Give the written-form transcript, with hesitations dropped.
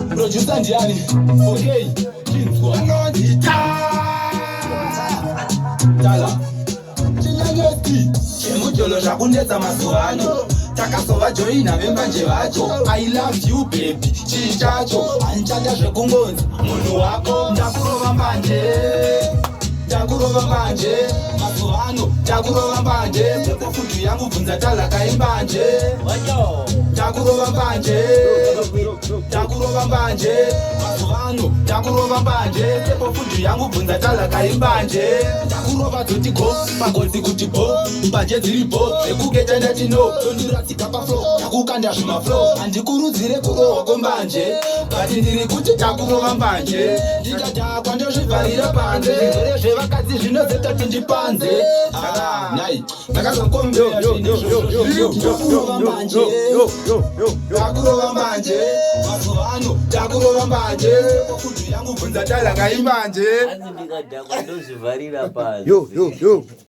Producer ndiani? Okay. Kinzwa. Tala. Chinyanyeti. Chemujolo zvakunetsa mazuwano. Takasova joina vembanje vacho. I love you baby. Chii chacho. Anchada zvekungonzi. Munhu wako. Ndakurova mbanje. Ndakurova mbanje. Mazuwano. Ndakurova mbanje. Futu yangu bvunza Tala kaimbanje. Ndakurova mbanje. Ndakurova mbanje. Mazuwano. Ndakurova mbanje. Futu yangu bvunza Tala kaimbanje. Ndakurova dzoti go. Magodzi kuti bo. Mbanje dziri bo. Ekugeta ndati no. Ndiratsika paflow. Ndakukanda zvimaflow. Handikurudzire kurohwa kwembanje. Kati ndiri kuti ndakurova mbanje. Ndikadhakwa ndozvivharira panze. Zvirwere zvevakadzi zvinozeta tindipanze. Nai. Ndakazokombera ndakurova mbanje. Ndakurova mbanje. Mazuwano. Ndakurova mbanje. Futu yangu bvunza Tala kaimbanje. Ndikadhakwa ndozvivharira panze.